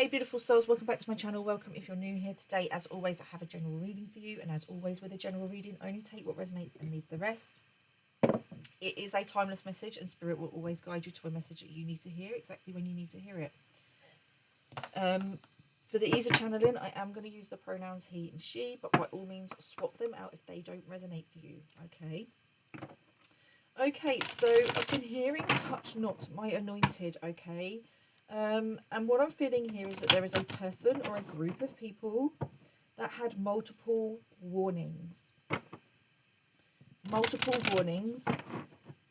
Hey beautiful souls, welcome back to my channel. Welcome if you're new here. Today, as always, I have a general reading for you, and as always with a general reading, only take what resonates and leave the rest. It is a timeless message, and Spirit will always guide you to a message that you need to hear exactly when you need to hear it. For the ease of channeling, I am going to use the pronouns he and she, but by all means swap them out if they don't resonate for you. Okay, so I've been hearing touch not my anointed. And what I'm feeling here is that there is a person or a group of people that had multiple warnings,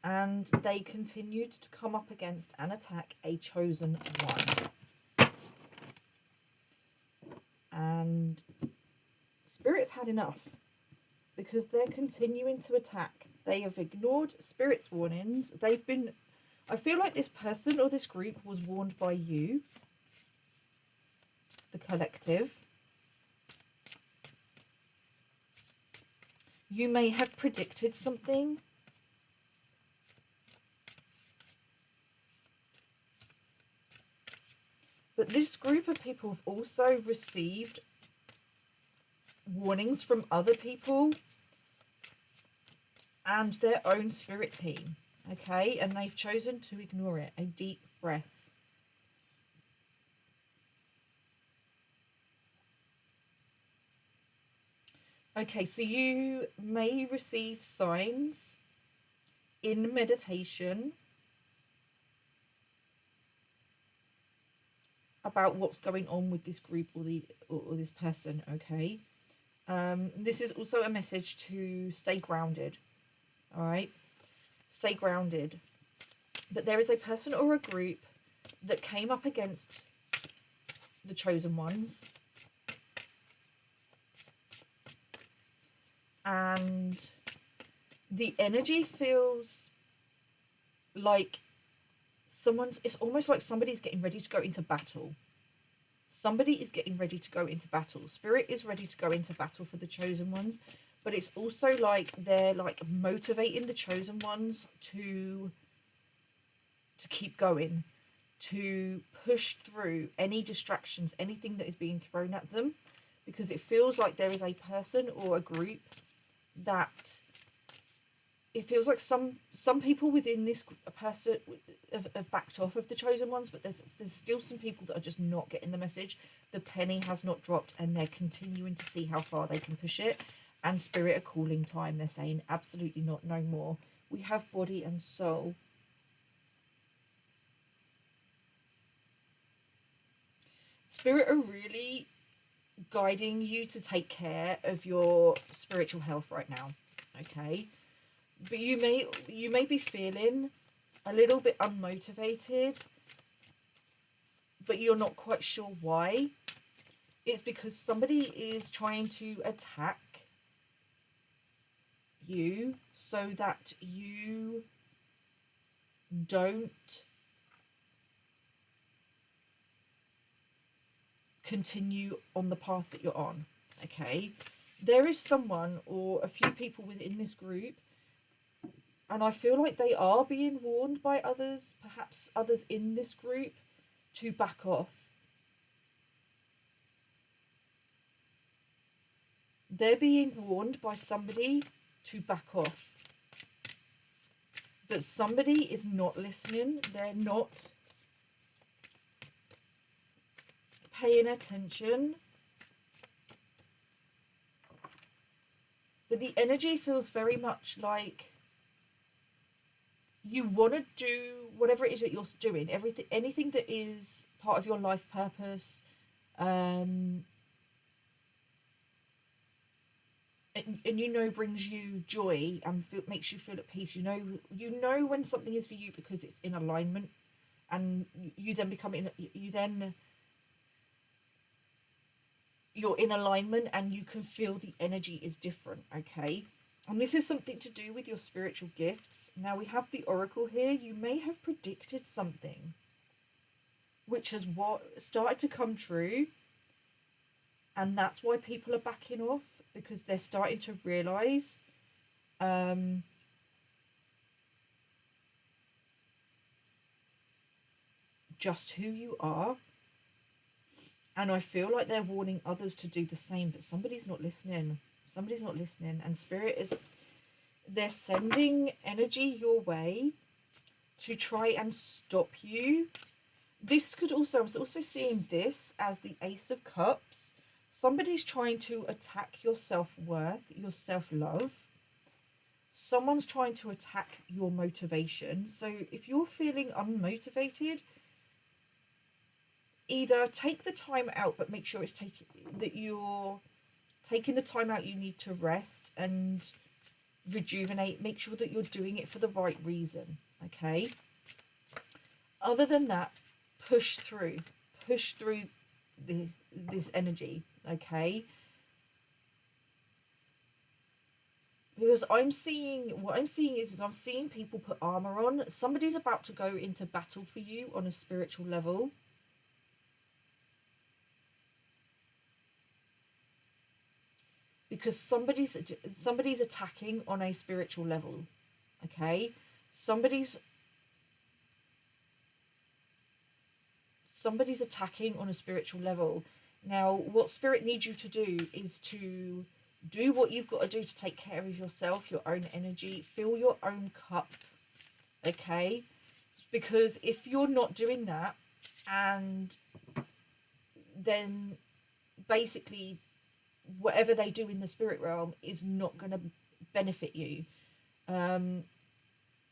and they continued to come up against and attack a chosen one. And Spirit's had enough because they're continuing to attack. They have ignored Spirit's warnings. I feel like this person or this group was warned by you, the collective. You may have predicted something. But this group of people have also received warnings from other people and their own spirit team. Okay, and they've chosen to ignore it. A deep breath. Okay, so you may receive signs in meditation about what's going on with this group or this person. Okay, this is also a message to stay grounded. All right, stay grounded. But there is a person or a group that came up against the chosen ones, and the energy feels like it's almost like somebody's getting ready to go into battle. Somebody is getting ready to go into battle. Spirit is ready to go into battle for the chosen ones, but it's also like they're like motivating the chosen ones to keep going, to push through any distractions, anything that is being thrown at them, because it feels like there is a person or a group that it feels like some people within this person have backed off of the chosen ones, but there's still some people that are just not getting the message. The penny has not dropped, and they're continuing to see how far they can push it. And Spirit are calling time. They're saying absolutely not, no more. We have body and soul. Spirit are really guiding you to take care of your spiritual health right now. Okay, but you may be feeling a little bit unmotivated, but you're not quite sure why. It's because somebody is trying to attack you so that you don't continue on the path that you're on. Okay, there is someone or a few people within this group, and I feel like they are being warned by others, perhaps others in this group, to back off. They're being warned by somebody to back off. But somebody is not listening. They're not paying attention. But the energy feels very much like you want to do whatever it is that you're doing, anything that is part of your life purpose, and you know brings you joy and makes you feel at peace. You know when something is for you because it's in alignment, and you're in alignment, and you can feel the energy is different. Okay, and this is something to do with your spiritual gifts. Now we have the oracle here. You may have predicted something which has started to come true, and that's why people are backing off, because they're starting to realize just who you are And I feel like they're warning others to do the same, but somebody's not listening. Somebody's not listening. And Spirit is, they're sending energy your way to try and stop you. This could also, I'm also seeing this as the Ace of Cups. Somebody's trying to attack your self-worth, your self-love. Someone's trying to attack your motivation. So if you're feeling unmotivated, either take the time out, but make sure it's that you're taking the time out you need to rest and rejuvenate. Make sure that you're doing it for the right reason. Okay. Other than that, push through this energy. Okay. Because what I'm seeing is I'm seeing people put armor on. Somebody's about to go into battle for you on a spiritual level. Because somebody's attacking on a spiritual level. Okay? Somebody's attacking on a spiritual level. Now, what Spirit needs you to do is to do what you've got to do to take care of yourself, your own energy, fill your own cup. Okay? Because if you're not doing that, and then basically whatever they do in the spirit realm is not going to benefit you.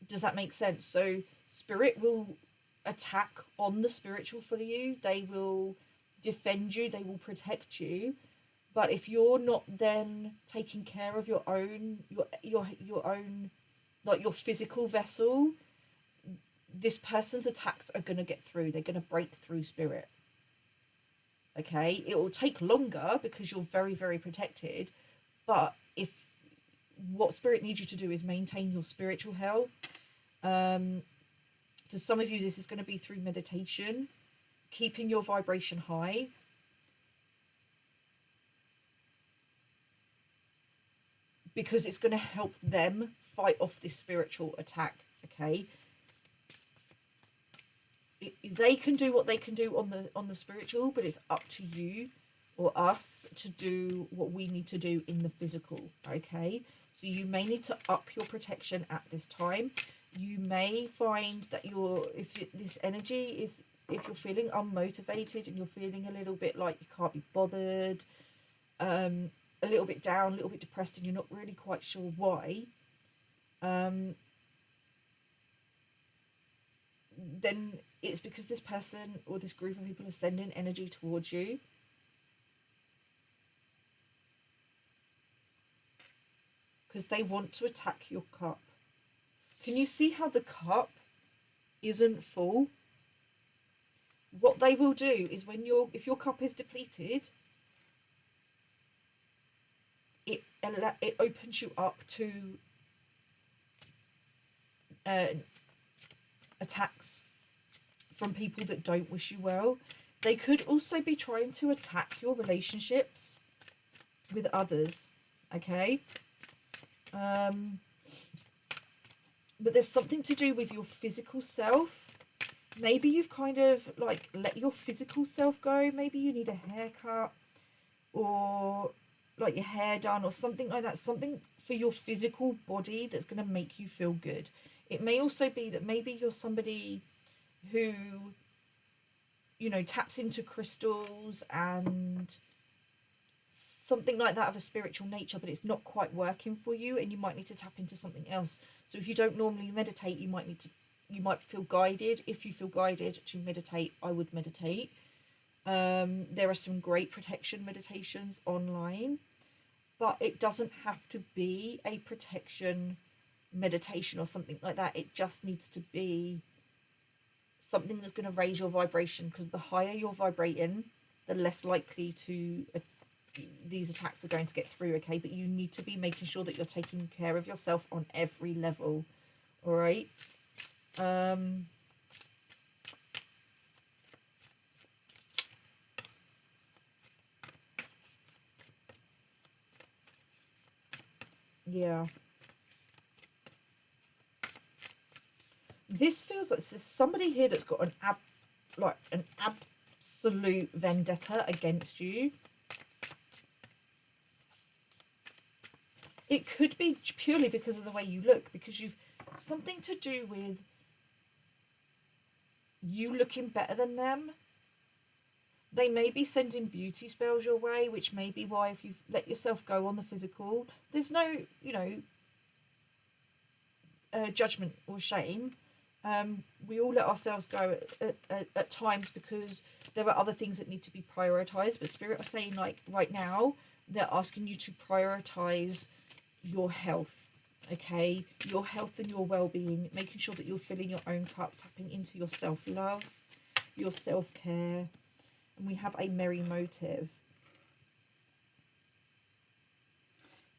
Does that make sense? So Spirit will attack on the spiritual for you. They will defend you. They will protect you. But if you're not then taking care of your own, your own, like your physical vessel, this person's attacks are going to get through. They're going to break through Spirit. Okay, it will take longer because you're very, very protected. But if what Spirit needs you to do is maintain your spiritual health, for some of you, this is going to be through meditation, keeping your vibration high. Because it's going to help them fight off this spiritual attack. Okay, they can do what they can do on the spiritual, but it's up to you or us to do what we need to do in the physical. Okay, so you may need to up your protection at this time. You may find that this energy is, if you're feeling unmotivated and you're feeling a little bit like you can't be bothered, a little bit down, a little bit depressed, and you're not really quite sure why, then it's because this person or this group of people are sending energy towards you. Because they want to attack your cup. Can you see how the cup isn't full? What they will do is if your cup is depleted, it opens you up to attacks from people that don't wish you well. They could also be trying to attack your relationships with others. Okay. But there's something to do with your physical self. Maybe you've kind of like let your physical self go. Maybe you need a haircut or like your hair done or something like that. Something for your physical body that's going to make you feel good. It may also be that maybe you're somebody who, you know, taps into crystals and something like that of a spiritual nature, but it's not quite working for you, and you might need to tap into something else. So if you don't normally meditate, you might feel guided. If you feel guided to meditate, I would meditate. There are some great protection meditations online, but it doesn't have to be a protection meditation or something like that. It just needs to be something that's going to raise your vibration, because the higher you're vibrating, the less likely to these attacks are going to get through. Okay, but you need to be making sure that you're taking care of yourself on every level. All right. Yeah, this feels like there's somebody here that's got an absolute vendetta against you. It could be purely because of the way you look, because you've something to do with you looking better than them. They may be sending beauty spells your way, which may be why if you've let yourself go on the physical, there's no, judgment or shame. We all let ourselves go at times because there are other things that need to be prioritized. But Spirit are saying, like, right now, they're asking you to prioritize your health, okay? Your health and your well-being, making sure that you're filling your own cup, tapping into your self-love, your self-care. And we have a merry motive.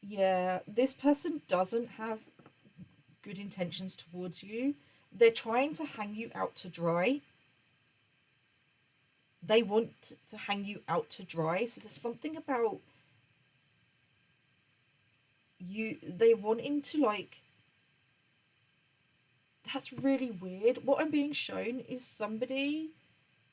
Yeah, this person doesn't have good intentions towards you. They're trying to hang you out to dry. They want to hang you out to dry. So there's something about you, they wanting to, like, that's really weird. What I'm being shown is somebody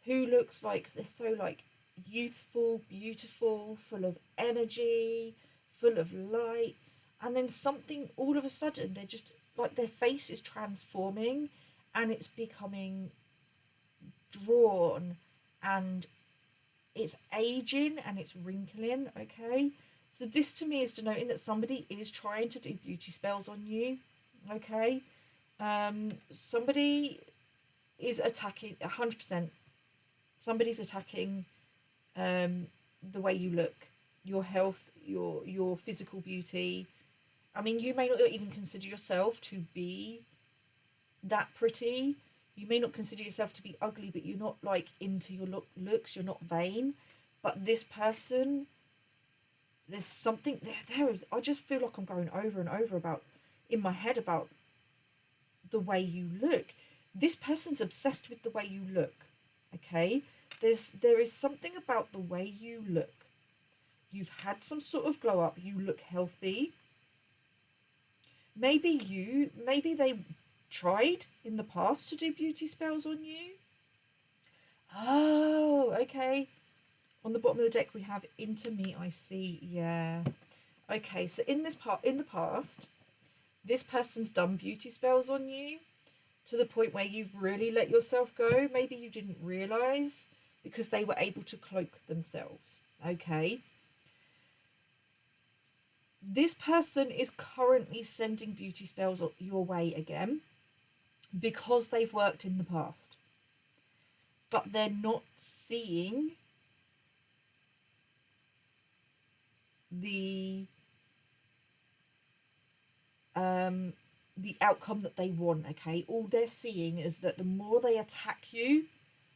who looks like they're so, like, youthful, beautiful, full of energy, full of light, and then something, all of a sudden, they're just like, their face is transforming and it's becoming drawn and it's aging and it's wrinkling. Okay, so this to me is denoting that somebody is trying to do beauty spells on you. Okay, somebody is attacking 100%. Somebody's attacking the way you look, your health, your physical beauty. I mean, you may not even consider yourself to be that pretty. You may not consider yourself to be ugly, but you're not, like, into your looks. You're not vain. But this person, there's something there is. I just feel like I'm going over and over about in my head about the way you look. This person's obsessed with the way you look. Okay, there is something about the way you look. You've had some sort of glow up. You look healthy. Maybe they tried in the past to do beauty spells on you. Oh, okay. On the bottom of the deck we have into me I see. Yeah. Okay, so in the past, this person's done beauty spells on you to the point where you've really let yourself go. Maybe you didn't realize because they were able to cloak themselves. Okay. This person is currently sending beauty spells your way again because they've worked in the past. But they're not seeing the outcome that they want. Okay, all they're seeing is that the more they attack you,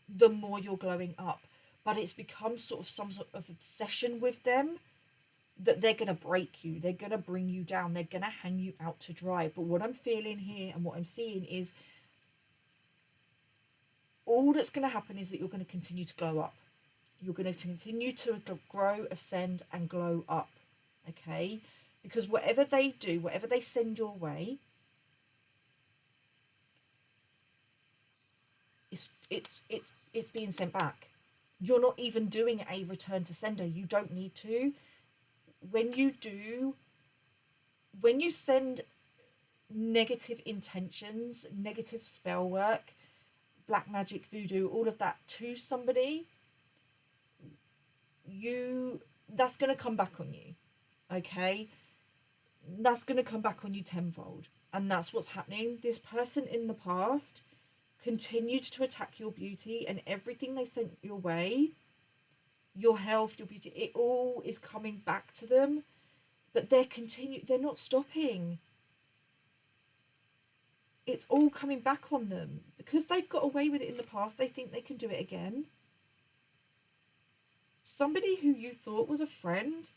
the more you're glowing up. But it's become sort of some sort of obsession with them that they're going to break you, they're going to bring you down, they're going to hang you out to dry. But what I'm feeling here and what I'm seeing is all that's going to happen is that you're going to continue to glow up. You're going to continue to grow, ascend, and glow up. Okay, because whatever they do, whatever they send your way, it's being sent back. You're not even doing a return to sender. You don't need to. When you send negative intentions, negative spell work, black magic, voodoo, all of that to somebody, that's going to come back on you. Okay, that's going to come back on you tenfold. And that's what's happening. This person in the past continued to attack your beauty, and everything they sent your way, your health, your beauty, it all is coming back to them. But they're not stopping. It's all coming back on them because they've got away with it in the past. They think they can do it again. Somebody who you thought was a friend,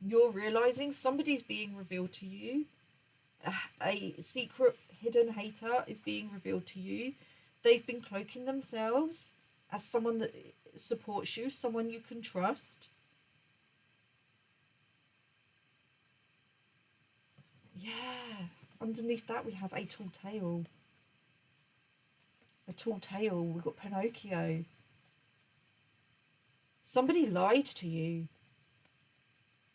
you're realizing somebody's being revealed to you. A secret hidden hater is being revealed to you. They've been cloaking themselves as someone that supports you, someone you can trust. Yeah, underneath that we have a tall tale. A tall tale. We've got Pinocchio. Somebody lied to you.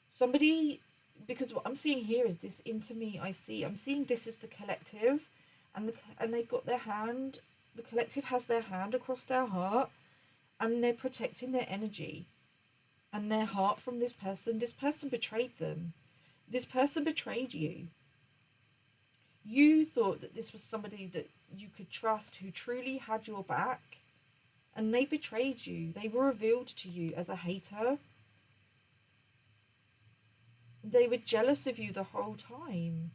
Somebody, because what I'm seeing here is this into me. I'm seeing this as the collective, and they've got their hand. The collective has their hand across their heart, and they're protecting their energy and their heart from this person. This person betrayed them. This person betrayed you. You thought that this was somebody that you could trust, who truly had your back, and they betrayed you. They were revealed to you as a hater. They were jealous of you the whole time.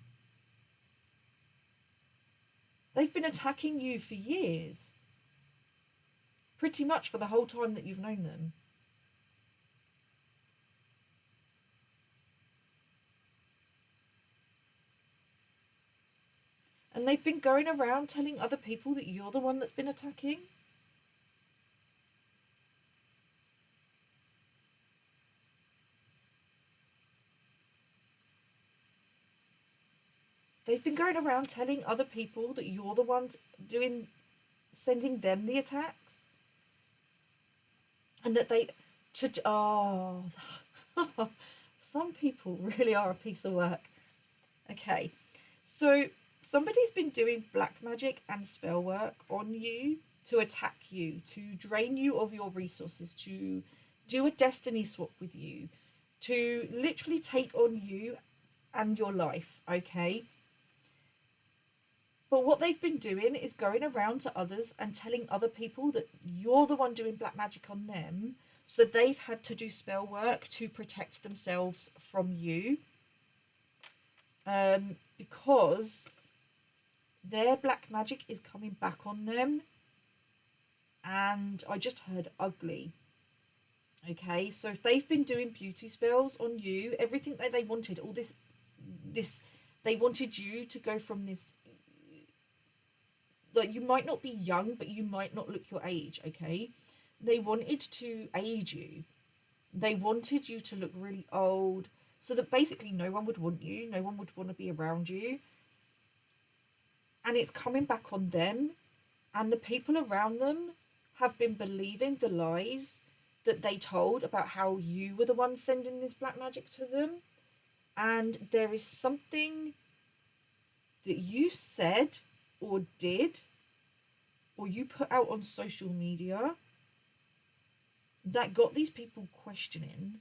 They've been attacking you for years. Pretty much for the whole time that you've known them. And they've been going around telling other people that you're the one that's been attacking. They've been going around telling other people that you're the one sending them the attacks. And that some people really are a piece of work. Okay, so somebody's been doing black magic and spell work on you to attack you, to drain you of your resources, to do a destiny swap with you, to literally take on you and your life, okay? But what they've been doing is going around to others and telling other people that you're the one doing black magic on them. So they've had to do spell work to protect themselves from you. Because their black magic is coming back on them. And I just heard ugly. Okay, so if they've been doing beauty spells on you, everything that they wanted, all this, they wanted you to go from this, like, you might not be young, but you might not look your age, okay? They wanted to age you. They wanted you to look really old, so that basically no one would want you, no one would want to be around you. And it's coming back on them, and the people around them have been believing the lies that they told about how you were the one sending this black magic to them. And there is something that you said or did or you put out on social media that got these people questioning.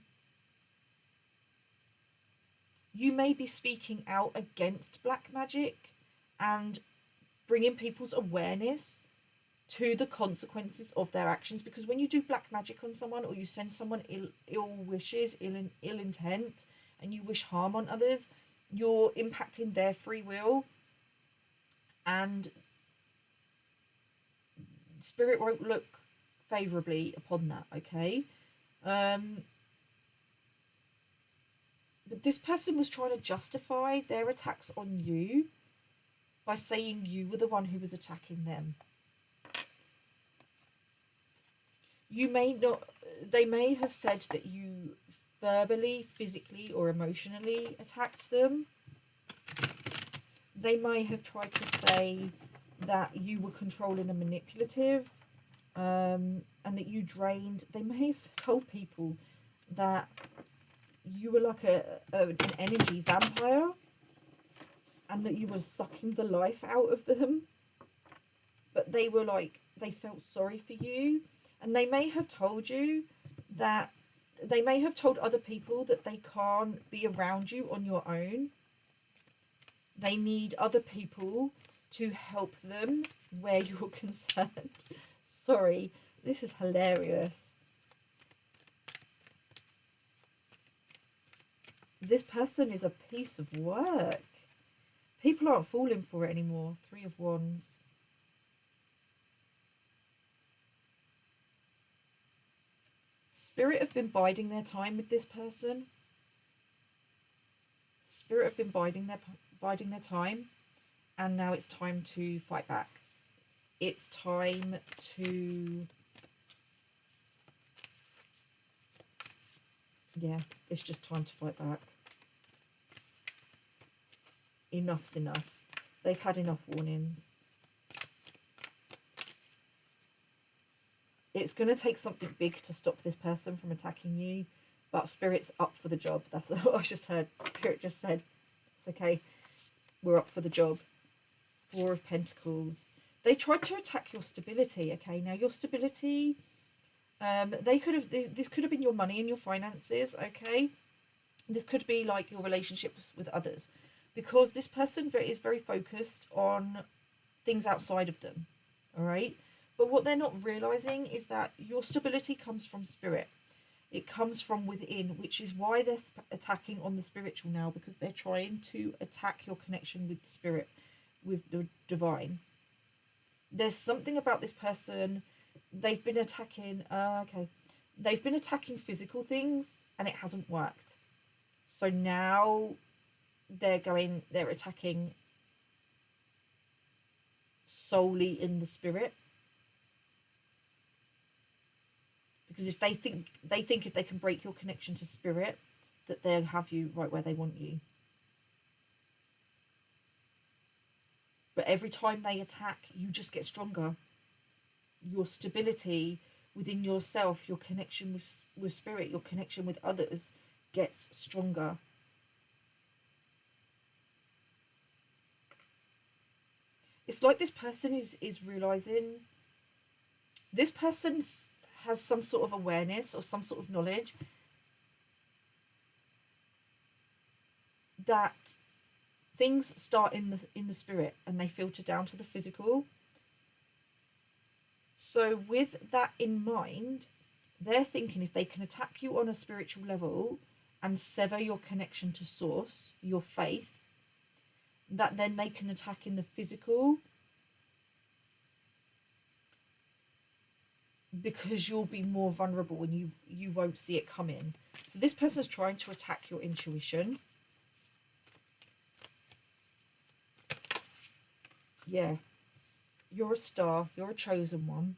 You may be speaking out against black magic and bringing people's awareness to the consequences of their actions, because when you do black magic on someone or you send someone ill wishes, ill intent, and you wish harm on others, you're impacting their free will, and spirit won't look favorably upon that, okay? But this person was trying to justify their attacks on you by saying you were the one who was attacking them. You may not, they may have said that you verbally, physically, or emotionally attacked them. They may have tried to say that you were controlling and manipulative, and that you drained. They may have told people that you were like an energy vampire, and that you were sucking the life out of them. But they were like, they felt sorry for you, and they may have told you that, they may have told other people that they can't be around you on your own. They need other people to help them where you're concerned. Sorry, this is hilarious. This person is a piece of work. People aren't falling for it anymore. 3 of Wands. Spirit have been biding their time with this person. Spirit have been biding their time, and now it's time to fight back. It's time to, yeah, it's just time to fight back. Enough's enough. They've had enough warnings. It's going to take something big to stop this person from attacking you, but Spirit's up for the job. That's what I just heard. Spirit just said, it's okay, we're up for the job. Four of Pentacles. They tried to attack your stability, okay? Now, your stability, this could have been your money and your finances, okay? This could be like your relationships with others, because this person is very focused on things outside of them, all right? But what they're not realizing is that your stability comes from spirit. It comes from within, which is why they're attacking on the spiritual now, because they're trying to attack your connection with the spirit, with the divine. There's something about this person. They've been attacking, they've been attacking physical things and it hasn't worked. So now they're attacking solely in the spirit. Because if they think if they can break your connection to spirit, that they'll have you right where they want you. But every time they attack, you just get stronger. Your stability within yourself, your connection with spirit, your connection with others gets stronger. It's like this person is realizing, this person has some sort of awareness or some sort of knowledge that things start in the spirit and they filter down to the physical. So with that in mind, they're thinking if they can attack you on a spiritual level and sever your connection to source, your faith, that then they can attack in the physical, because you'll be more vulnerable and you won't see it coming. So this person's trying to attack your intuition. Yeah, you're a star, you're a chosen one,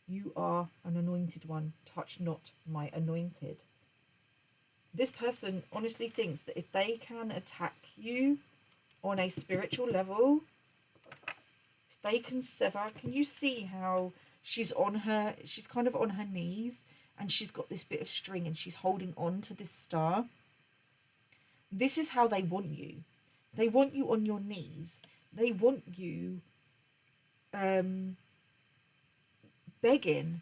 you are an anointed one. Touch not my anointed. This person honestly thinks that if they can attack you on a spiritual level, if they can sever, can you see how she's kind of on her knees and she's got this bit of string and she's holding on to this star? This is how they want you. They want you on your knees. They want you begging,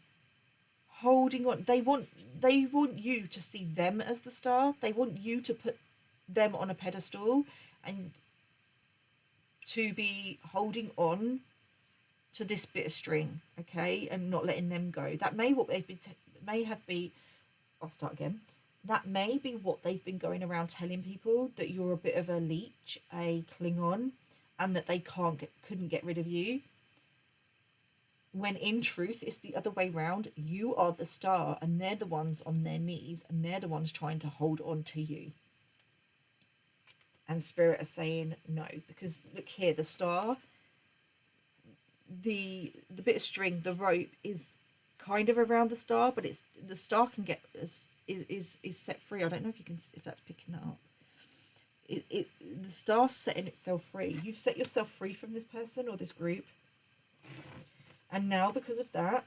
holding on. They want you to see them as the star. They want you to put them on a pedestal and to be holding on to this bit of string, okay, and not letting them go. That may what they've been I'll start again. That may be what they've been going around telling people, that you're a bit of a leech, a Klingon, and that they couldn't get rid of you. When in truth, it's the other way round. You are the star, and they're the ones on their knees, and they're the ones trying to hold on to you. And Spirit are saying no, because look here, the star, the bit of string, the rope is kind of around the star, but the star can get is set free. I don't know if that's picking that up. The star's setting itself free. You've set yourself free from this person or this group, and now because of that,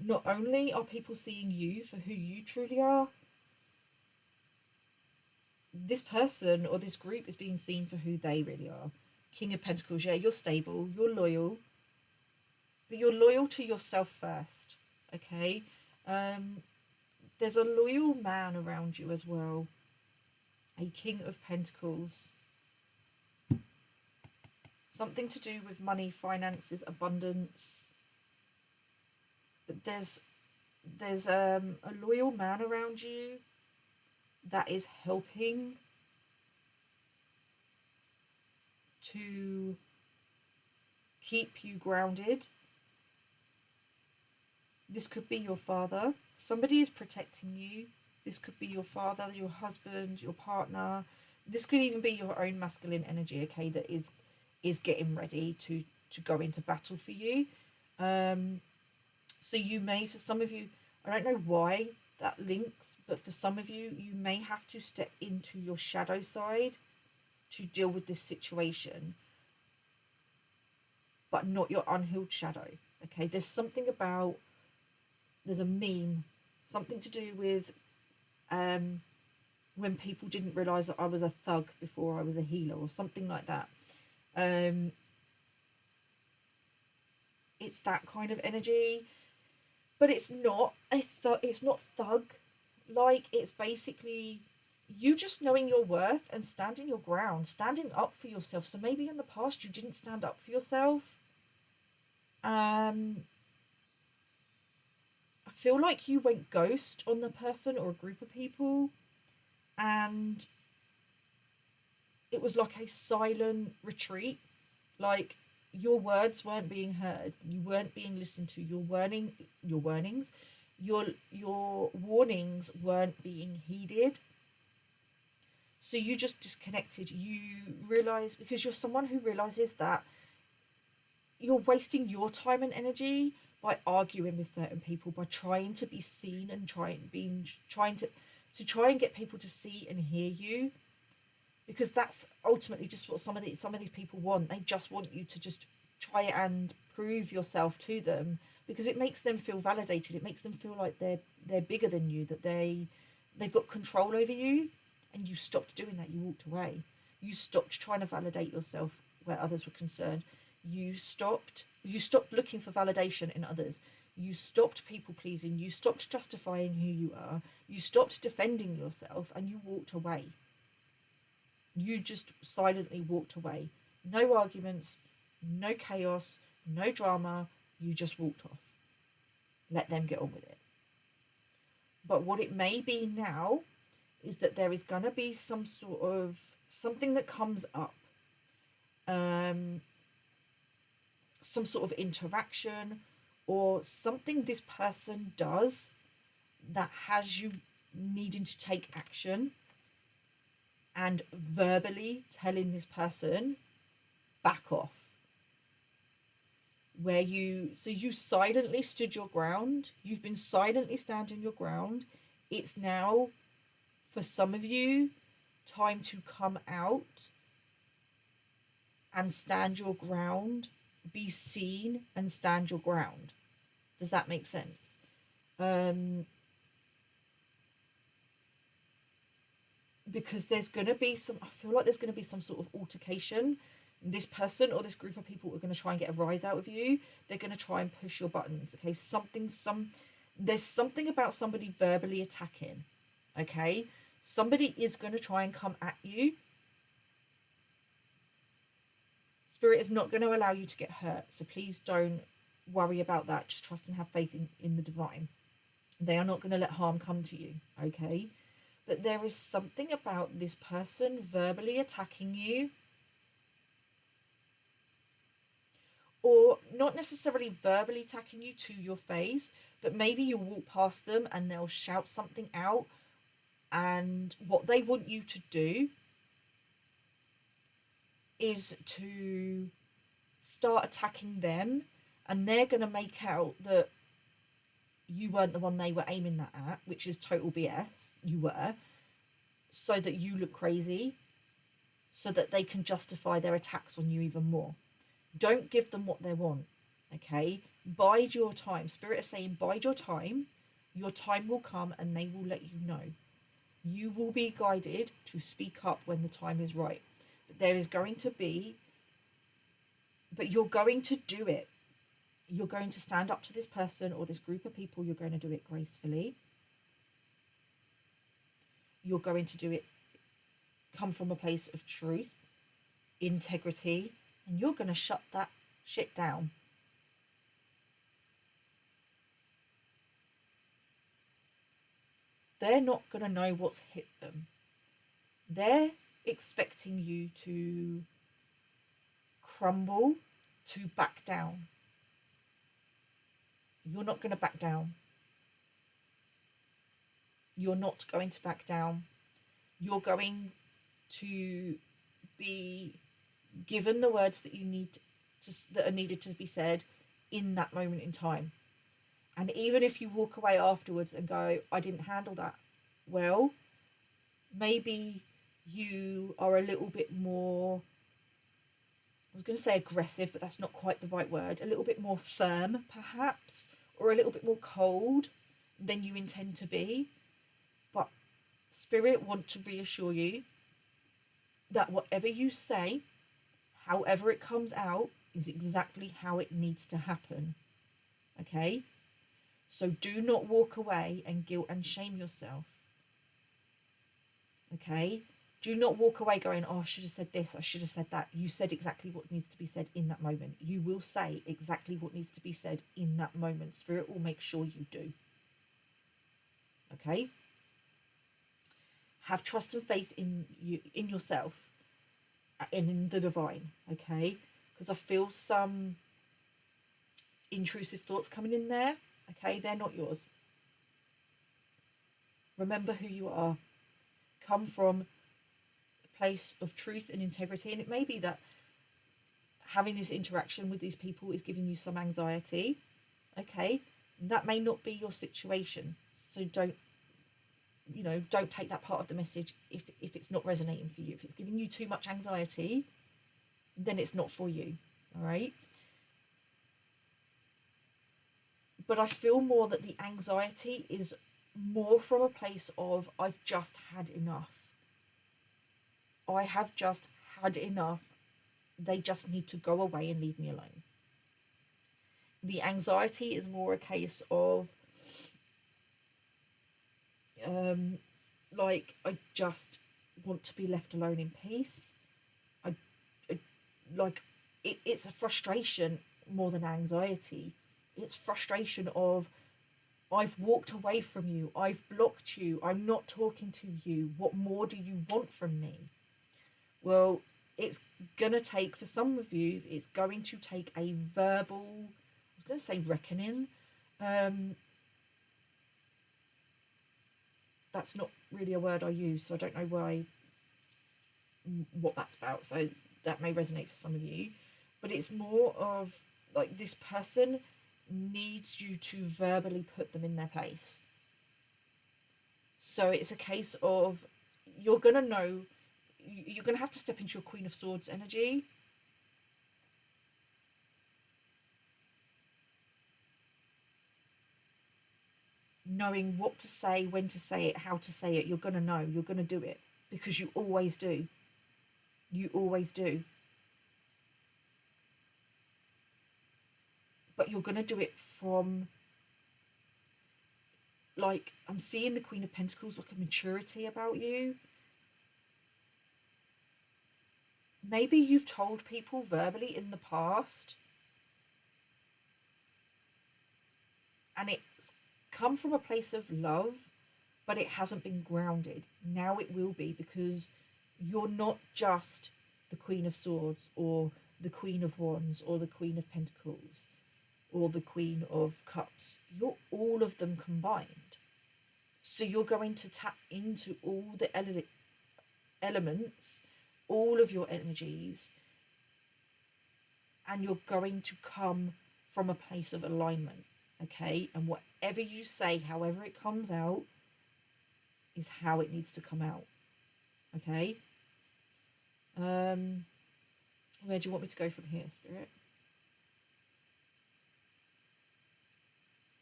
not only are people seeing you for who you truly are, this person or this group is being seen for who they really are. King of Pentacles, yeah, you're stable, you're loyal, but you're loyal to yourself first, okay? There's a loyal man around you as well, a King of Pentacles. Something to do with money, finances, abundance. But there's a loyal man around you that is helping to keep you grounded. This could be your father. Somebody is protecting you. This could be your father, your husband, your partner. This could even be your own masculine energy, okay, that is getting ready to go into battle for you. So you may, for some of you, I don't know why that links, but for some of you, you may have to step into your shadow side to deal with this situation, but not your unhealed shadow. Okay, there's something about there's a meme, something to do with um, when people didn't realise that I was a thug before I was a healer, or something like that. Um, it's that kind of energy, but it's not a it's not thug. Like, it's basically you just knowing your worth and standing your ground, standing up for yourself. So maybe in the past you didn't stand up for yourself. Um, I feel like you went ghost on the person or a group of people, and it was like a silent retreat. Like, your words weren't being heard, you weren't being listened to, your warnings, your warnings weren't being heeded. So you just disconnected. You realize, because you're someone who realizes that you're wasting your time and energy by arguing with certain people, by trying to be seen and trying to try and get people to see and hear you, because that's ultimately just what some of these people want. They just want you to just try and prove yourself to them, because it makes them feel validated. It makes them feel like they're bigger than you, that they've got control over you. And you stopped doing that. You walked away. You stopped trying to validate yourself where others were concerned. You stopped looking for validation in others. You stopped people pleasing. You stopped justifying who you are. You stopped defending yourself, and you walked away. You just silently walked away. No arguments, no chaos, no drama. You just walked off. Let them get on with it. But what it may be now is that there is going to be some sort of something that comes up, um, some sort of interaction, or something this person does that has you needing to take action, and verbally telling this person, back off. You silently stood your ground. You've been silently standing your ground. It's now, for some of you, time to come out and stand your ground, be seen and stand your ground. Does that make sense? Because there's going to be I feel like there's going to be some sort of altercation. This person or this group of people are going to try and get a rise out of you. They're going to try and push your buttons. Okay, there's something about somebody verbally attacking. Okay, somebody is going to try and come at you. Spirit is not going to allow you to get hurt, so please don't worry about that. Just trust and have faith in the divine. They are not going to let harm come to you. Okay, but there is something about this person verbally attacking you, or not necessarily verbally attacking you to your face, but maybe you walk past them and they'll shout something out, and what they want you to do is to start attacking them, and they're going to make out that you weren't the one they were aiming that at, which is total BS. You were, so that you look crazy, so that they can justify their attacks on you even more. Don't give them what they want. Okay, bide your time. Spirit is saying, bide your time. Your time will come and they will let you know. You will be guided to speak up when the time is right. But there is going to be, but you're going to do it. You're going to stand up to this person or this group of people. You're going to do it gracefully. You're going to do it, come from a place of truth, integrity, and you're going to shut that shit down. They're not going to know what's hit them. They're expecting you to crumble, to back down. You're not going to back down. You're not going to back down. You're going to be given the words that you need that are needed to be said in that moment in time. And even if you walk away afterwards and go, I didn't handle that well, maybe you are a little bit more, I was going to say aggressive, but that's not quite the right word, a little bit more firm perhaps, or a little bit more cold than you intend to be. But Spirit want to reassure you that whatever you say, however it comes out, is exactly how it needs to happen. Okay? So do not walk away and guilt and shame yourself. Okay? Do not walk away going, oh, I should have said this, I should have said that. You said exactly what needs to be said in that moment. You will say exactly what needs to be said in that moment. Spirit will make sure you do. Okay? Have trust and faith in you, in yourself, and in the divine. Okay? Because I feel some intrusive thoughts coming in there. Okay? They're not yours. Remember who you are. Come from a place of truth and integrity. And it may be that having this interaction with these people is giving you some anxiety. Okay? That may not be your situation. So don't take that part of the message if it's not resonating for you. If it's giving you too much anxiety, then it's not for you. All right? But I feel more that the anxiety is more from a place of, I've just had enough. I have just had enough. They just need to go away and leave me alone. The anxiety is more a case of, like, I just want to be left alone in peace. I like, it's a frustration more than anxiety. It's frustration of, I've walked away from you, I've blocked you, I'm not talking to you, what more do you want from me? Well, it's gonna take, for some of you, it's going to take a verbal, I was gonna say reckoning. That's not really a word I use, so I don't know what that's about, so that may resonate for some of you. But it's more of, like, this person needs you to verbally put them in their place. So it's a case of, you're going to know, you're going to have to step into your Queen of Swords energy. Knowing what to say, when to say it, how to say it. You're going to know, you're going to do it, because you always do. You always do. But you're going to do it from, like, I'm seeing the Queen of Pentacles, like a maturity about you. Maybe you've told people verbally in the past, and it's come from a place of love, but it hasn't been grounded. Now it will be, because you're not just the Queen of Swords, or the Queen of Wands, or the Queen of Pentacles, or the Queen of Cups. You're all of them combined. So you're going to tap into all the elements, all of your energies, and you're going to come from a place of alignment. Okay? And whatever you say, however it comes out, is how it needs to come out. Okay? Where do you want me to go from here, Spirit?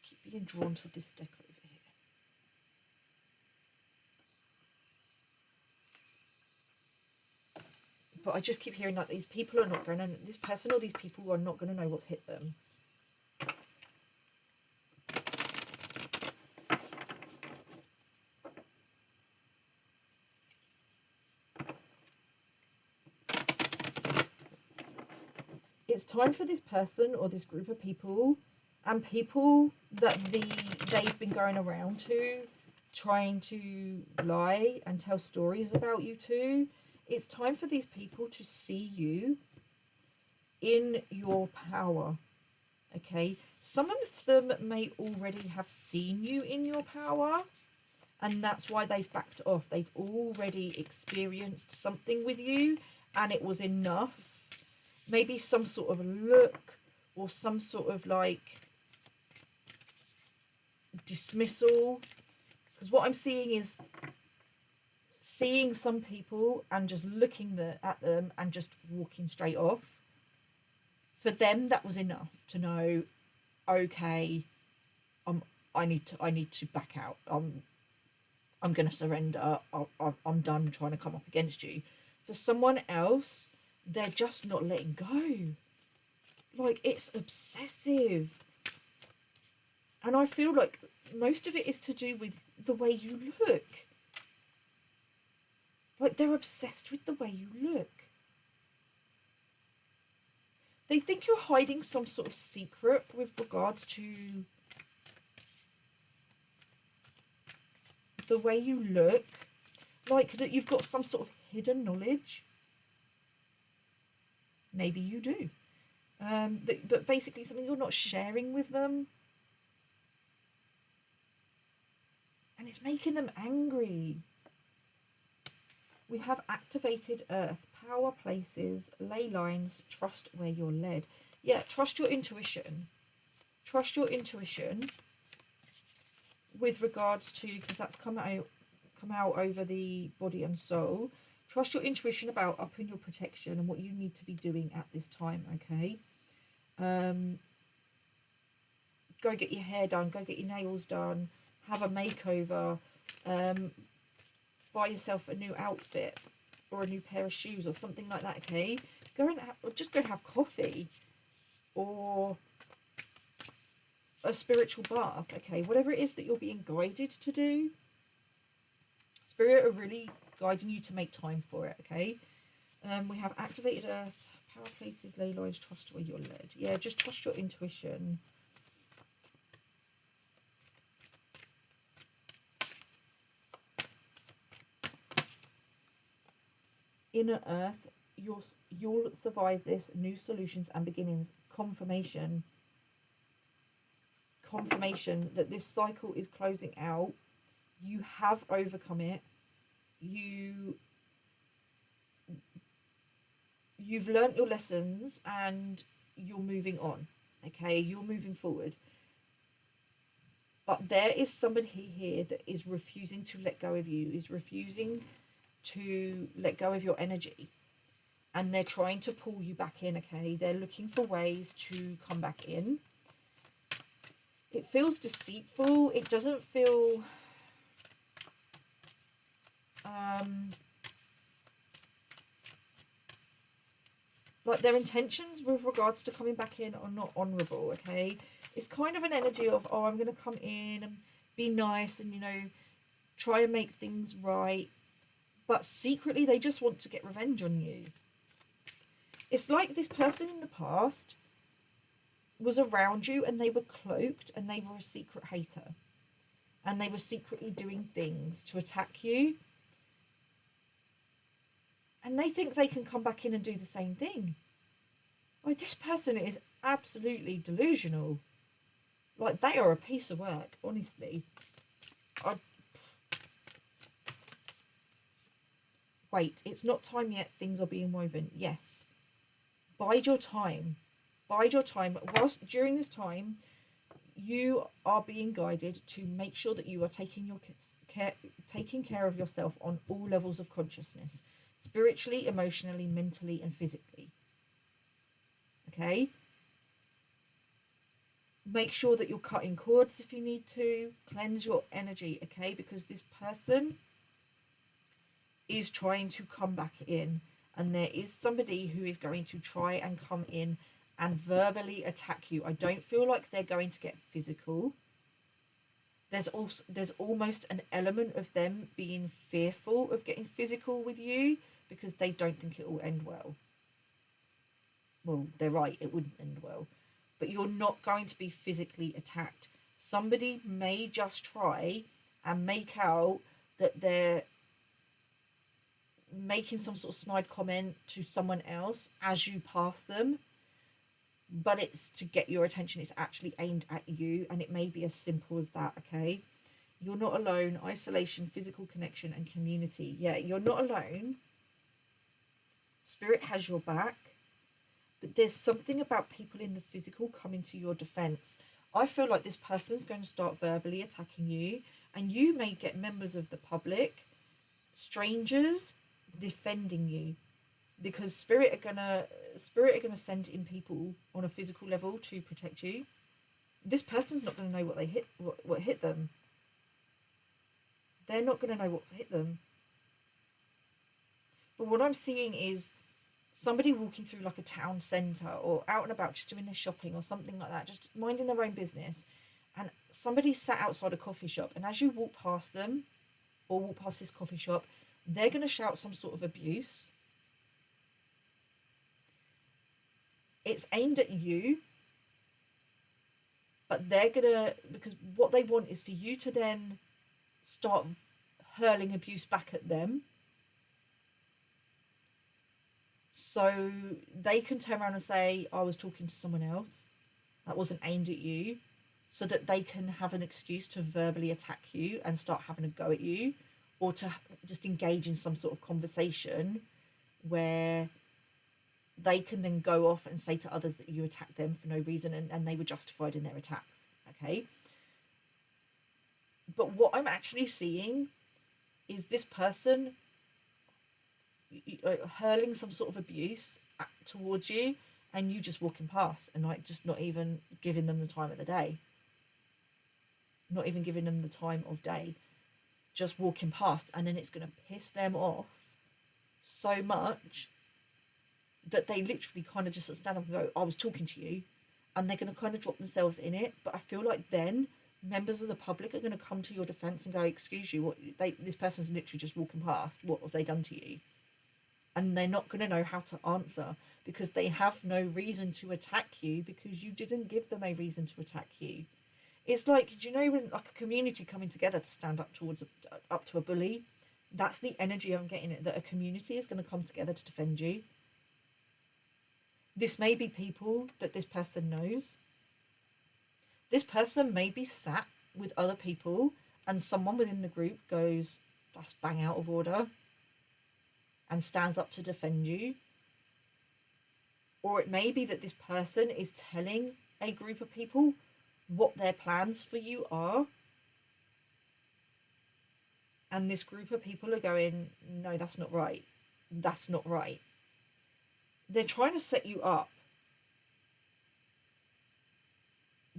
Keep being drawn to this deck over here. But I just keep hearing that these people are not going to, this person or these people are not going to know what's hit them. It's time for this person or this group of people, and people that they've been going around to, trying to lie and tell stories about you to. It's time for these people to see you in your power. Okay? Some of them may already have seen you in your power, and that's why they've backed off. They've already experienced something with you, and it was enough. Maybe some sort of look, or some sort of, like, dismissal. Because what I'm seeing is seeing some people and just looking at them and just walking straight off. For them, that was enough to know, okay, I need to back out. I'm going to surrender. I'm done trying to come up against you. For someone else, they're just not letting go. Like, it's obsessive. And I feel like most of it is to do with the way you look. Like, they're obsessed with the way you look. They think you're hiding some sort of secret with regards to the way you look. Like, that you've got some sort of hidden knowledge. Maybe you do. But basically something you're not sharing with them. And it's making them angry. We have activated earth, power places, ley lines, trust where you're led. Yeah, trust your intuition. Trust your intuition with regards to, because that's come out over the body and soul. Trust your intuition about upping your protection and what you need to be doing at this time, okay? Go get your hair done, go get your nails done, have a makeover, buy yourself a new outfit or a new pair of shoes or something like that, okay? Or just go and have coffee or a spiritual bath, okay? Whatever it is that you're being guided to do, Spirit are really guiding you to make time for it, okay? We have activated earth, power places, ley lines, trust where you're led. Yeah, just trust your intuition. Inner earth, you'll survive this. New solutions and beginnings. Confirmation that this cycle is closing out. You have overcome it. You've learnt your lessons and you're moving on, okay? You're moving forward. But there is somebody here that is refusing to let go of you, is refusing to let go of your energy. And they're trying to pull you back in, okay? They're looking for ways to come back in. It feels deceitful. It doesn't feel... like their intentions with regards to coming back in are not honourable, okay? It's kind of an energy of, oh, I'm going to come in and be nice and, you know, try and make things right. But secretly, they just want to get revenge on you. It's like this person in the past was around you and they were cloaked and they were a secret hater. And they were secretly doing things to attack you. And they think they can come back in and do the same thing. Like, this person is absolutely delusional. Like, they are a piece of work, honestly. Wait, it's not time yet. Things are being woven. Yes. Bide your time. Bide your time. Whilst during this time, you are being guided to make sure that you are taking care of yourself on all levels of consciousness. Spiritually, emotionally, mentally, and physically. Okay? Make sure that you're cutting cords if you need to. Cleanse your energy, okay? Because this person is trying to come back in. And there is somebody who is going to try and come in and verbally attack you. I don't feel like they're going to get physical. There's almost an element of them being fearful of getting physical with you because they don't think it will end well. Well, they're right, it wouldn't end well. But you're not going to be physically attacked. Somebody may just try and make out that they're making some sort of snide comment to someone else as you pass them. But it's to get your attention. It's actually aimed at you, and it may be as simple as that, okay? You're not alone. Isolation, physical connection, and community. Yeah, you're not alone. Spirit has your back. But there's something about people in the physical coming to your defense. I feel like this person's going to start verbally attacking you, and you may get members of the public, strangers, defending you, because spirit are gonna send in people on a physical level to protect you. this person's not going to know what they hit, what hit them. They're not going to know what's hit them. But what I'm seeing is somebody walking through like a town centre or out and about just doing their shopping or something like that, just minding their own business, and somebody sat outside a coffee shop, and as you walk past them or walk past this coffee shop, they're going to shout some sort of abuse. It's aimed at you, but they're going to, because what they want is for you to then start hurling abuse back at them, so they can turn around and say, I was talking to someone else, that wasn't aimed at you, so that they can have an excuse to verbally attack you and start having a go at you, or to just engage in some sort of conversation where they can then go off and say to others that you attacked them for no reason, and they were justified in their attacks. Okay. But what I'm actually seeing is this person hurling some sort of abuse towards you, and you just walking past and like just not even giving them the time of the day, not even giving them the time of day, just walking past, and then it's going to piss them off so much that they literally kind of just stand up and go, I was talking to you, and they're going to kind of drop themselves in it. But I feel like then members of the public are going to come to your defense and go, excuse you, this person's literally just walking past, what have they done to you? And they're not going to know how to answer, because they have no reason to attack you, because you didn't give them a reason to attack you. It's like, do you know when like a community coming together to stand up up to a bully? That's the energy I'm getting, that a community is going to come together to defend you. This may be people that this person knows. This person may be sat with other people, and someone within the group goes, that's bang out of order, and stands up to defend you. Or it may be that this person is telling a group of people what their plans for you are, and this group of people are going, no, that's not right, that's not right. They're trying to set you up.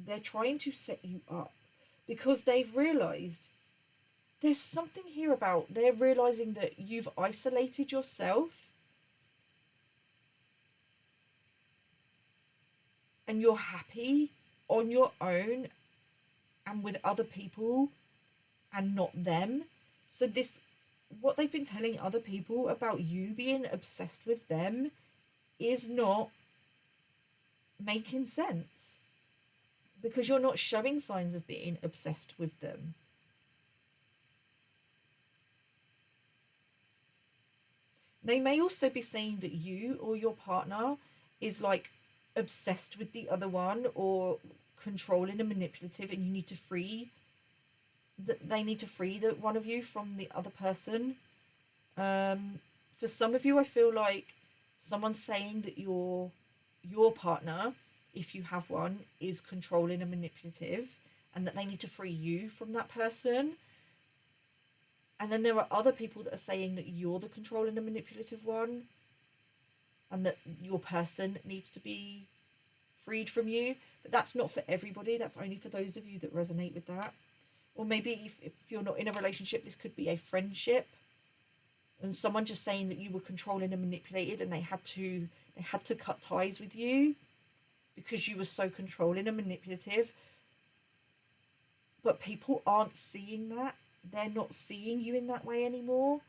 They're trying to set you up because they've realised there's something here about, they're realising that you've isolated yourself and you're happy on your own and with other people and not them. So this, what they've been telling other people about you being obsessed with them, is not making sense, because you're not showing signs of being obsessed with them. They may also be saying that you or your partner is like obsessed with the other one, or controlling and manipulative, and you need to free that, they need to free the one of you from the other person. For some of you, I feel like someone's saying that your partner, if you have one, is controlling and manipulative, and that they need to free you from that person. And then there are other people that are saying that you're the controlling and manipulative one, and that your person needs to be freed from you. But that's not for everybody. That's only for those of you that resonate with that. Or maybe if you're not in a relationship, this could be a friendship, and someone just saying that you were controlling and manipulated, and they had to cut ties with you because you were so controlling and manipulative. But people aren't seeing that. They're not seeing you in that way anymore.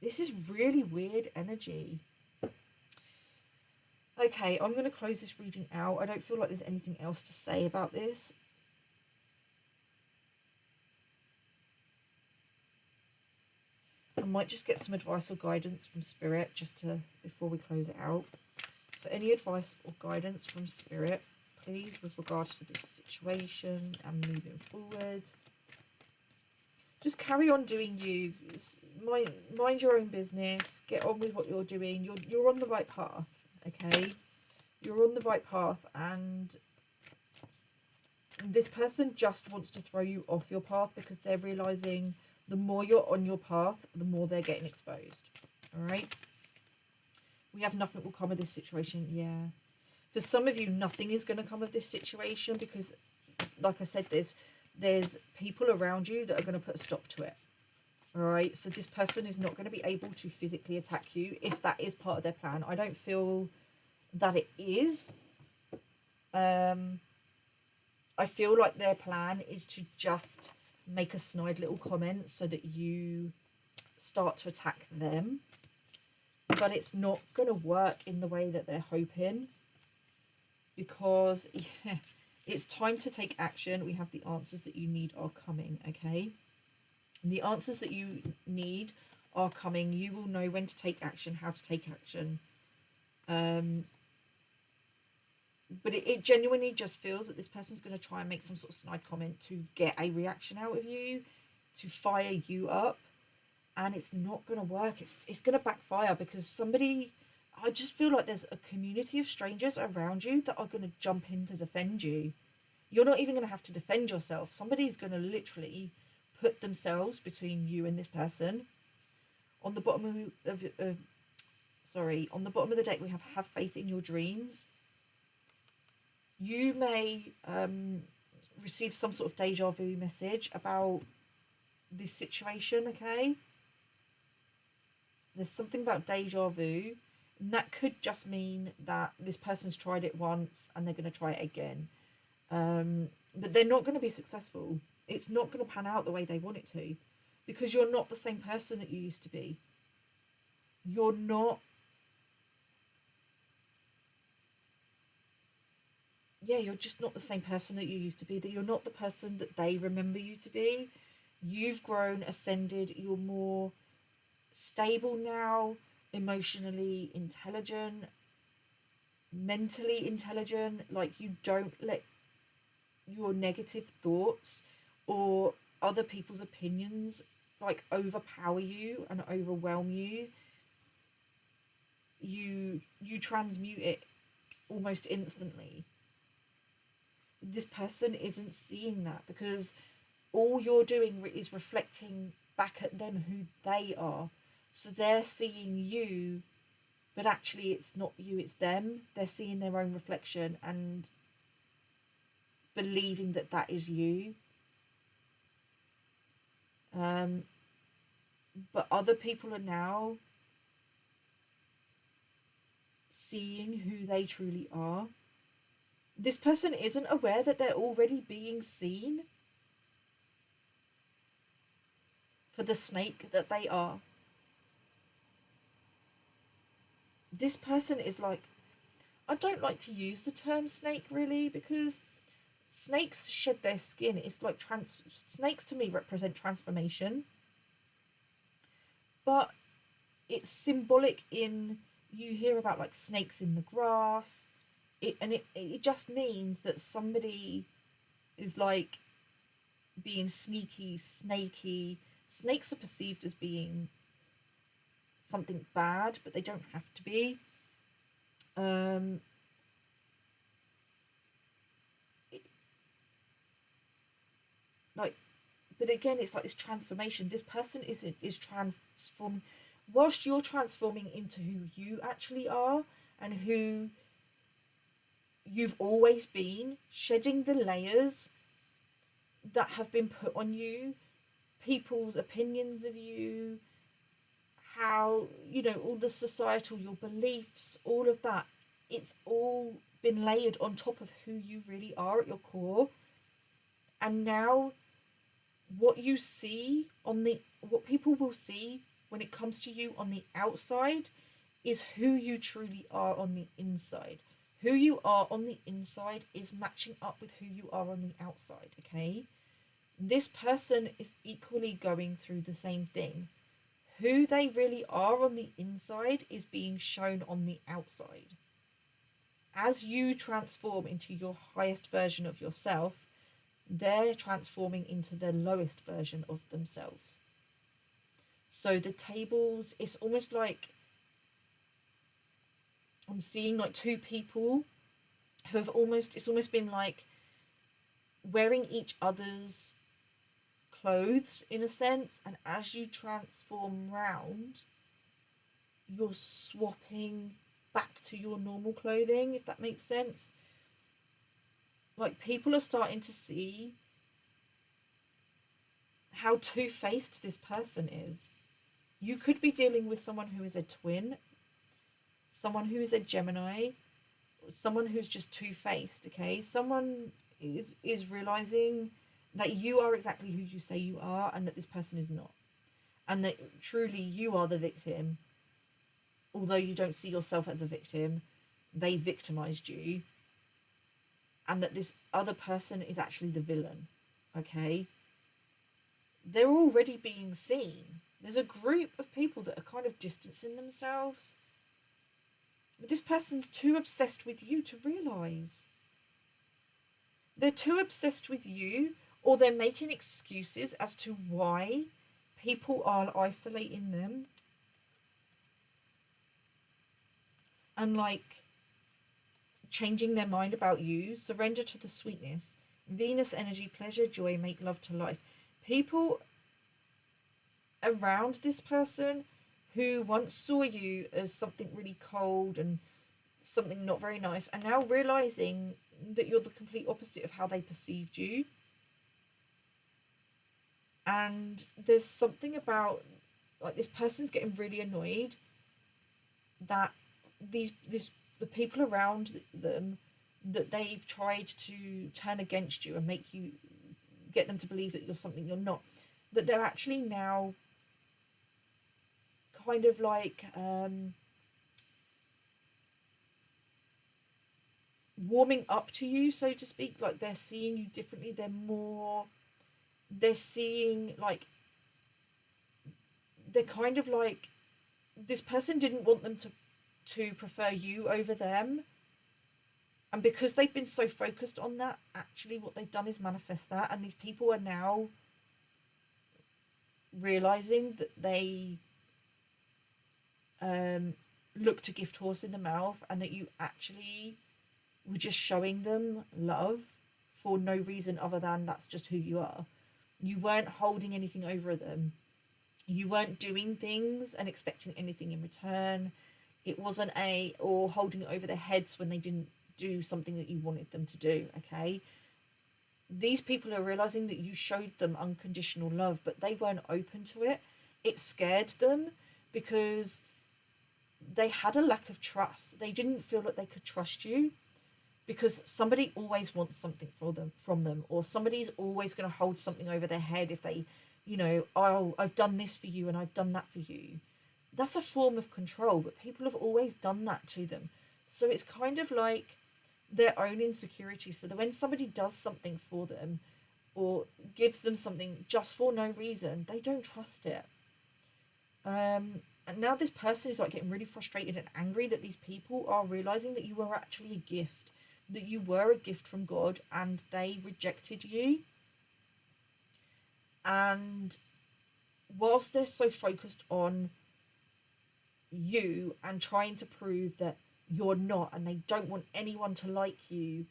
This is really weird energy. Okay, I'm going to close this reading out. I don't feel like there's anything else to say about this. I might just get some advice or guidance from Spirit just to, before we close it out. So any advice or guidance from Spirit, please, with regards to this situation and moving forward. Just carry on doing you. Mind your own business. Get on with what you're doing. You're on the right path, okay? You're on the right path, and this person just wants to throw you off your path, because they're realising the more you're on your path, the more they're getting exposed. All right? We have nothing will come of this situation. Yeah. For some of you, nothing is going to come of this situation because, like I said, there's people around you that are going to put a stop to it. All right, so this person is not going to be able to physically attack you if that is part of their plan. I don't feel that it is. I feel like their plan is to just make a snide little comment so that you start to attack them. But it's not going to work in the way that they're hoping, because it's time to take action. We have the answers that you need are coming, okay? The answers that you need are coming. You will know when to take action, how to take action. But it genuinely just feels that this person's going to try and make some sort of snide comment to get a reaction out of you, to fire you up, and it's not going to work. It's going to backfire because somebody, I just feel like there's a community of strangers around you that are going to jump in to defend you. You're not even going to have to defend yourself. Somebody's going to literally put themselves between you and this person. On the bottom on the bottom of the deck, we have faith in your dreams. You may receive some sort of deja vu message about this situation, okay? There's something about deja vu, and that could just mean that this person's tried it once and they're going to try it again. But they're not going to be successful. It's not going to pan out the way they want it to, because you're not the same person that you used to be. You're not. Yeah, you're just not the same person that you used to be. That you're not the person that they remember you to be. You've grown, ascended. You're more stable now, emotionally intelligent, mentally intelligent. Like, you don't let your negative thoughts or other people's opinions like overpower you and overwhelm you. You transmute it almost instantly. This person isn't seeing that because all you're doing is reflecting back at them who they are. So they're seeing you, but actually it's not you, it's them. They're seeing their own reflection and believing that that is you. But other people are now seeing who they truly are. This person isn't aware that they're already being seen for the snake that they are. This person is like, I don't like to use the term snake really, because snakes shed their skin. It's like snakes to me represent transformation, but it's symbolic in, you hear about like snakes in the grass. It just means that somebody is like being sneaky, snaky. Snakes are perceived as being something bad, but they don't have to be. But again, it's like this transformation. This person is transforming. Whilst you're transforming into who you actually are and who you've always been, shedding the layers that have been put on you, people's opinions of you, how, all the societal, your beliefs, all of that, it's all been layered on top of who you really are at your core. And now what people will see when it comes to you on the outside is who you truly are on the inside. Who you are on the inside is matching up with who you are on the outside, okay? This person is equally going through the same thing. Who they really are on the inside is being shown on the outside. As you transform into your highest version of yourself, they're transforming into their lowest version of themselves. So the tables, it's almost like I'm seeing like two people who have it's almost been like wearing each other's clothes in a sense, and as you transform round, you're swapping back to your normal clothing, if that makes sense. Like, people are starting to see how two-faced this person is. You could be dealing with someone who is a twin, someone who is a Gemini, someone who's just two-faced, okay? Someone is realizing that you are exactly who you say you are and that this person is not. And that truly you are the victim. Although you don't see yourself as a victim, they victimized you. And that this other person is actually the villain, okay? They're already being seen. There's a group of people that are kind of distancing themselves. But this person's too obsessed with you to realise. They're too obsessed with you, or they're making excuses as to why people are isolating them. And like changing their mind about you. Surrender to the sweetness. Venus energy, pleasure, joy, make love to life. People around this person who once saw you as something really cold and something not very nice are now realizing that you're the complete opposite of how they perceived you. And there's something about, like, this person's getting really annoyed that the people around them, that they've tried to turn against you and make you, get them to believe that you're something you're not, that they're actually now kind of like warming up to you, so to speak. Like, they're seeing you differently. They're seeing, like, they're kind of like, this person didn't want them to prefer you over them, and because they've been so focused on that, actually what they've done is manifest that. And these people are now realizing that they looked a gift horse in the mouth, and that you actually were just showing them love for no reason other than that's just who you are. You weren't holding anything over them. You weren't doing things and expecting anything in return. It wasn't or holding it over their heads when they didn't do something that you wanted them to do, okay? These people are realizing that you showed them unconditional love, but they weren't open to it. It scared them because they had a lack of trust. They didn't feel that they could trust you, because somebody always wants something from them, or somebody's always going to hold something over their head if they, oh, I've done this for you and I've done that for you. That's a form of control, but people have always done that to them. So it's kind of like their own insecurity, so that when somebody does something for them or gives them something just for no reason, they don't trust it. And now this person is like getting really frustrated and angry that these people are realizing that you were actually a gift, that you were a gift from God, and they rejected you. And whilst they're so focused on you and trying to prove that you're not, and they don't want anyone to like you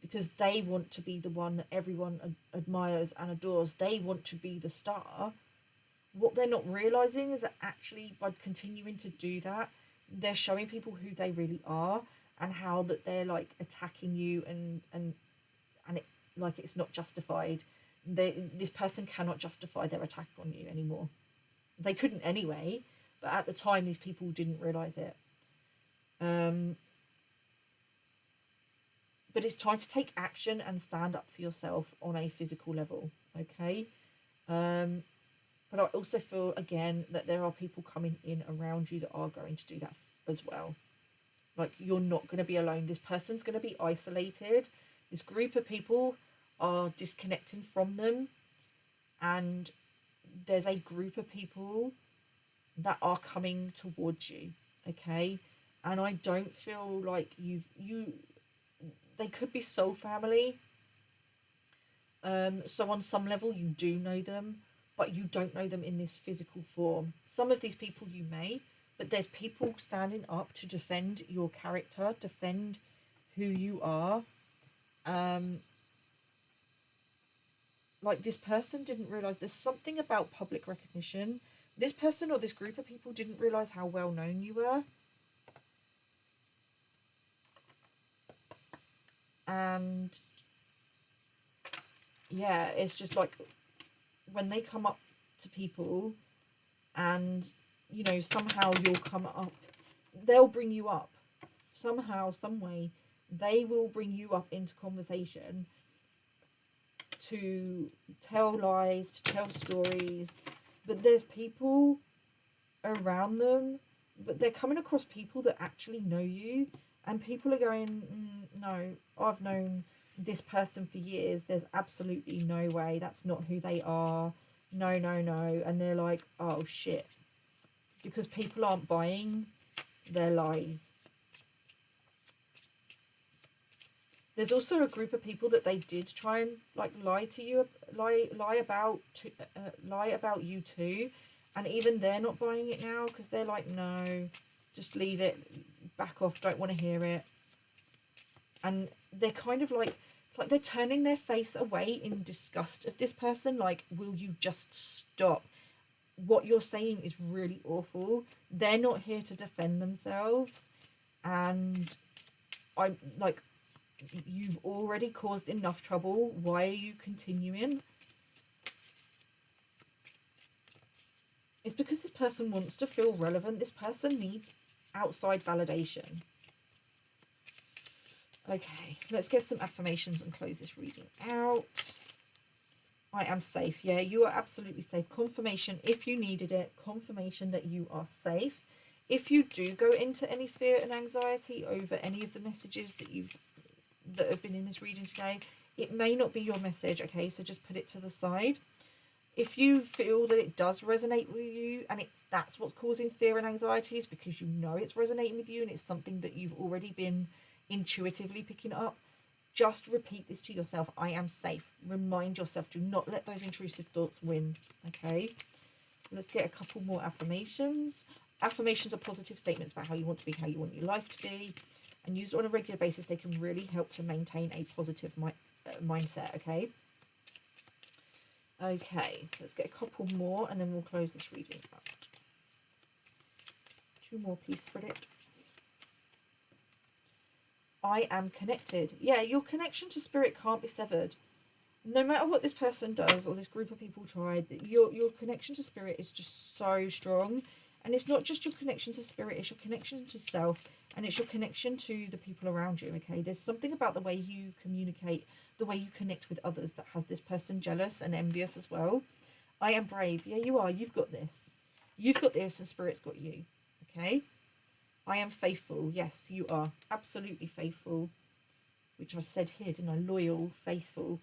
because they want to be the one that everyone admires and adores, they want to be the star. What they're not realizing is that actually by continuing to do that, they're showing people who they really are, and how that they're like attacking you, and it, like, it's not justified. This person cannot justify their attack on you anymore. They couldn't anyway, but at the time these people didn't realize it. But it's time to take action and stand up for yourself on a physical level, okay? But I also feel, again, that there are people coming in around you that are going to do that as well. Like, you're not going to be alone. This person's going to be isolated. This group of people are disconnecting from them. And there's a group of people that are coming towards you, okay? And I don't feel like they could be soul family. So on some level you do know them, but you don't know them in this physical form. Some of these people you may, but there's people standing up to defend your character, defend who you are. Like, this person didn't realize there's something about public recognition. This person or this group of people didn't realize how well known you were. And yeah, it's just like when they come up to people and, you know, somehow you'll come up, they'll bring you up. Somehow, some way, they will bring you up into conversation to tell lies, to tell stories. But there's people around them, but they're coming across people that actually know you, and people are going, no, I've known this person for years, there's absolutely no way, that's not who they are, no, no, no. And they're like, oh shit, because people aren't buying their lies. There's also a group of people that they did try and like lie to you, lie about you too, and even they're not buying it now because they're like, no, just leave it, back off, don't want to hear it. And they're kind of like they're turning their face away in disgust of this person. Like, will you just stop? What you're saying is really awful. They're not here to defend themselves, and I'm like, you've already caused enough trouble. Why are you continuing? It's because this person wants to feel relevant. This person needs outside validation. Okay, let's get some affirmations and close this reading out. I am safe. Yeah, you are absolutely safe. Confirmation, if you needed it, confirmation that you are safe. If you do go into any fear and anxiety over any of the messages that have been in this reading today, it may not be your message, okay? So just put it to the side. If you feel that it does resonate with you and that's what's causing fear and anxiety, is because you know it's resonating with you and it's something that you've already been intuitively picking up, just repeat this to yourself. I am safe. Remind yourself. Do not let those intrusive thoughts win, okay? Let's get a couple more affirmations. Affirmations are positive statements about how you want to be, how you want your life to be, and used on a regular basis, they can really help to maintain a positive mindset, okay? Okay, let's get a couple more and then we'll close this reading out. 2 more, please, Spirit. I am connected. Yeah, your connection to Spirit can't be severed. No matter what this person does or this group of people tried, your connection to Spirit is just so strong. And it's not just your connection to Spirit, it's your connection to self, and it's your connection to the people around you, okay? There's something about the way you communicate, the way you connect with others that has this person jealous and envious as well. I am brave. Yeah, you are. You've got this. You've got this and Spirit's got you, okay? I am faithful. Yes, you are. Absolutely faithful. Which I said here, didn't I? Loyal, faithful.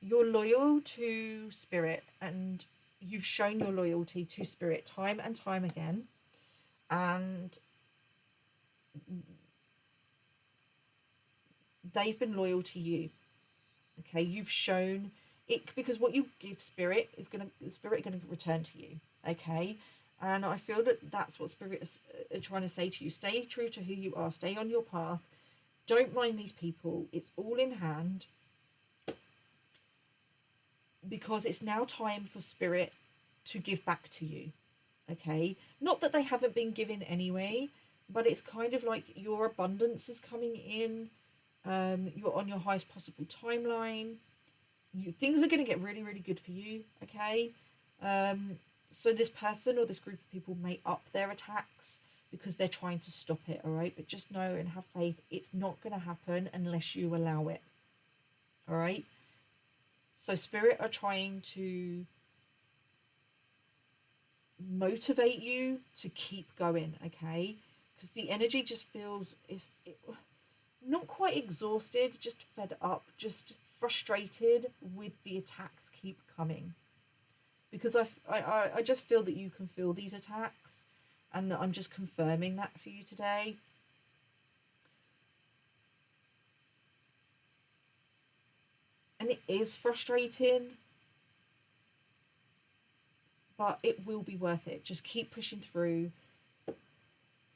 You're loyal to Spirit, and you've shown your loyalty to Spirit time and time again. And they've been loyal to you. Okay, you've shown it, because what you give Spirit is Spirit going to return to you. Okay, and I feel that that's what Spirit is trying to say to you. Stay true to who you are. Stay on your path. Don't mind these people. It's all in hand, because it's now time for Spirit to give back to you. Okay, not that they haven't been given anyway, but it's kind of like your abundance is coming in. You're on your highest possible timeline. Things are going to get really, really good for you. Okay, so this person or this group of people may up their attacks because they're trying to stop it. All right, but just know and have faith, it's not going to happen unless you allow it. All right, so Spirit are trying to motivate you to keep going, okay? Because the energy just feels not quite exhausted, just fed up, just frustrated with the attacks keep coming. Because I just feel that you can feel these attacks, and that I'm just confirming that for you today. And it is frustrating, but it will be worth it. Just keep pushing through.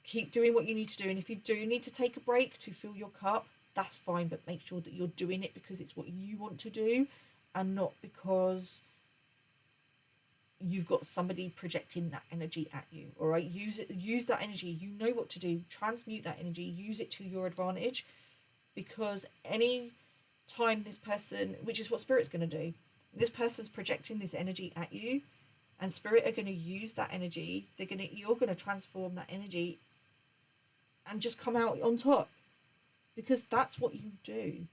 Keep doing what you need to do. And if you do need to take a break to fill your cup, that's fine. But make sure that you're doing it because it's what you want to do, and not because you've got somebody projecting that energy at you. All right, use it. Use that energy. You know what to do. Transmute that energy. Use it to your advantage, because time this person, which is what Spirit's going to do, this person's projecting this energy at you, and Spirit are going to use that energy. You're going to transform that energy and just come out on top, because that's what you do.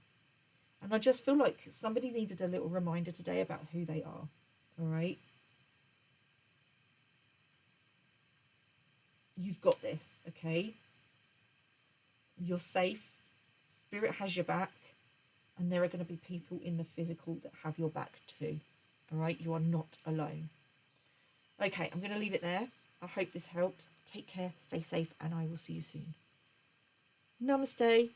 And I just feel like somebody needed a little reminder today about who they are. All right. You've got this, okay? You're safe. Spirit has your back. And there are going to be people in the physical that have your back too. All right? You are not alone. Okay, I'm going to leave it there. I hope this helped. Take care, stay safe, and I will see you soon. Namaste.